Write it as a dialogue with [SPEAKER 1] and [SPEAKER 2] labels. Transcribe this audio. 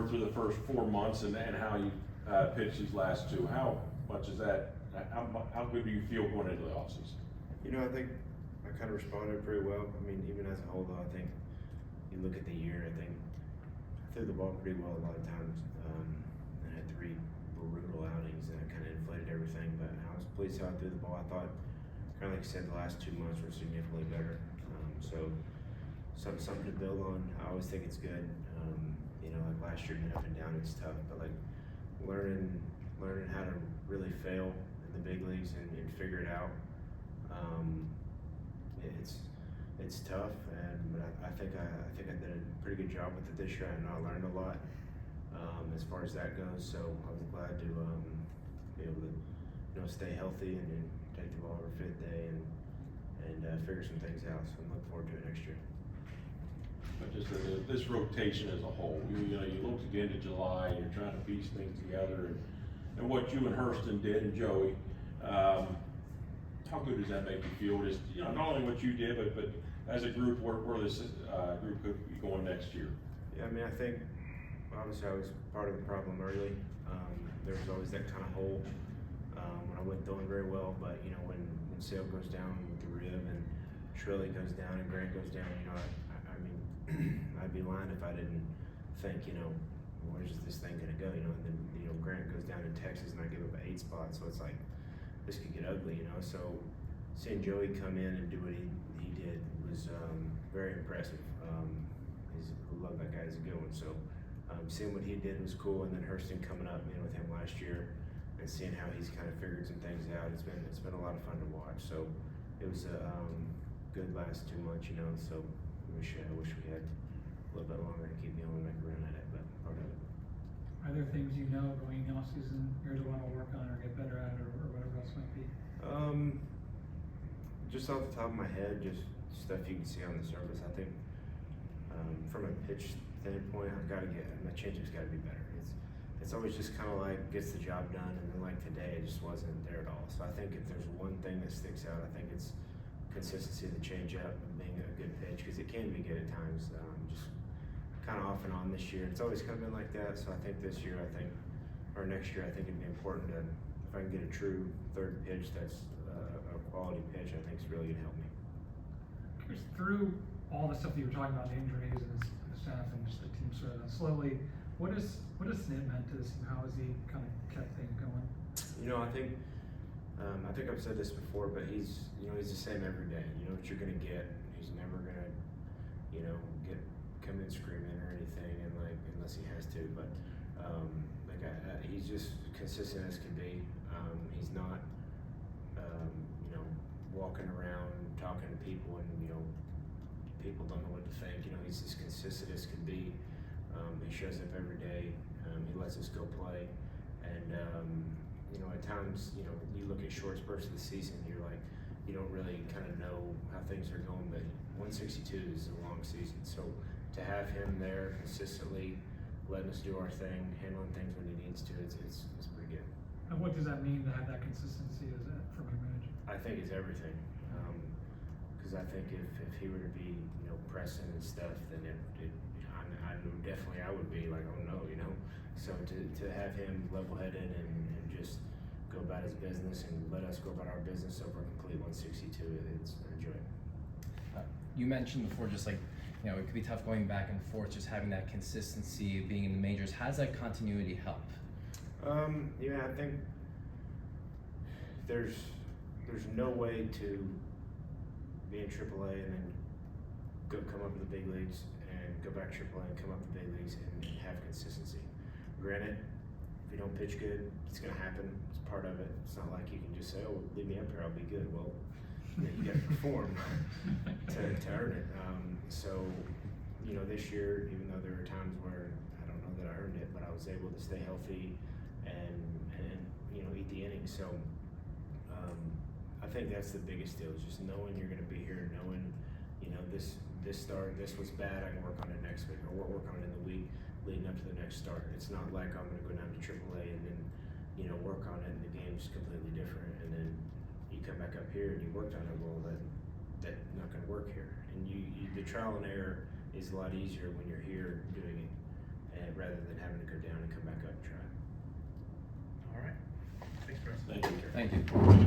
[SPEAKER 1] remember through the first 4 months and how you pitched these last two. How much is that? How good do you feel going into the offseason?
[SPEAKER 2] You know, I think I kind of responded pretty well. I mean, even as a whole, though, I think you look at the year, I think I threw the ball pretty well a lot of times. I had 3 brutal outings, and it kind of inflated everything. But I was pleased how I threw the ball. I thought, kind of like I said, the last 2 months were significantly better. So something to build on. I always think it's good. You know, like last year, being up and down, it's tough. But like learning how to really fail in the big leagues and figure it out. It's tough, but I think I did a pretty good job with it this year. I know I learned a lot as far as that goes. So I was glad to be able to stay healthy and take the ball every 5th day and figure some things out. So I'm looking forward to it next year.
[SPEAKER 1] But just this rotation as a whole, you look to get into July, you're trying to piece things together, and what you and Hurston did, and Joey, how good does that make you feel? Just not only what you did, but as a group, where this group could be going next year.
[SPEAKER 2] Yeah, I mean, I think obviously I was part of the problem early. There was always that kind of hole when I wasn't throwing very well, but when Sale goes down with the rib and Trilly goes down and Grant goes down, I mean, I'd be lying if I didn't think, where's this thing gonna go, and then Grant goes down in Texas and I give up an 8 spot, so it's like this could get ugly, So seeing Joey come in and do what he did was very impressive. I love that guy. He's a good one. So seeing what he did was cool, and then Hurston coming up, with him last year and seeing how he's kind of figured some things out. It's been a lot of fun to watch. So it was a good last 2 months, So I wish we had a little bit longer to keep going and make a run at it, but part of it.
[SPEAKER 3] Are there things going in the off season you're going to want to work on or get better at, or whatever else might be?
[SPEAKER 2] Just off the top of my head, just stuff you can see on the surface. I think from a pitch standpoint, my changeup's got to be better. It's always just kind of like gets the job done, and then like today, it just wasn't there at all. So I think if there's one thing that sticks out, I think it's consistency of the changeup and being a good pitch, because it can be good at times. Just kind of off and on this year. It's always kind of been like that. So I think this year, or next year, I think it'd be important to, if I can get a true 3rd pitch that's a quality pitch, I think it's really gonna help me.
[SPEAKER 3] Chris, through all the stuff that you were talking about, the injuries and the staff and just the team sort of slowly, what has Snit meant to this team? How has he kind of kept things going?
[SPEAKER 2] I think I've said this before, but he's the same every day. You know what you're gonna get. He's never gonna, come in screaming or anything, and unless he has to. But he's just consistent as can be. He's not, walking around talking to people and people don't know what to think. He's as consistent as can be. He shows up every day. He lets us go play, and at times, you look at short spurts of the season, you're like, you don't really kind of know how things are going, but 162 is a long season. So to have him there consistently, letting us do our thing, handling things when he needs to, it's pretty good.
[SPEAKER 3] And what does that mean to have that consistency? Is that from your manager?
[SPEAKER 2] I think it's everything. Because I think if he were to be, pressing and stuff, then I know definitely I would be like, oh no, So to have him level-headed and just go about his business and let us go about our business over a complete 162, I enjoy it.
[SPEAKER 4] You mentioned before, just like, it could be tough going back and forth, just having that consistency of being in the majors. How does that continuity help?
[SPEAKER 2] I think there's no way to be in AAA and then come up to the big leagues and go back to AAA and come up to the big leagues and have consistency. Granted, if you don't pitch good, it's going to happen. It's part of it. It's not like you can just say, "Oh, leave me up here, I'll be good." Well, you got to perform to earn it. So, this year, even though there were times where I don't know that I earned it, but I was able to stay healthy and eat the innings. So, I think that's the biggest deal, is just knowing you're going to be here, knowing, this was bad, I can work on it next week, or work on it in the week leading up to the next start. It's not like I'm going to go down to AAA and then, work on it and the game's completely different, and then you come back up here and you worked on it. Well, that's not going to work here. And the trial and error is a lot easier when you're here doing it. rather than having to go down and come back up and try.
[SPEAKER 5] All right. Thanks, Bryce.
[SPEAKER 1] Thank you.
[SPEAKER 4] Thank you.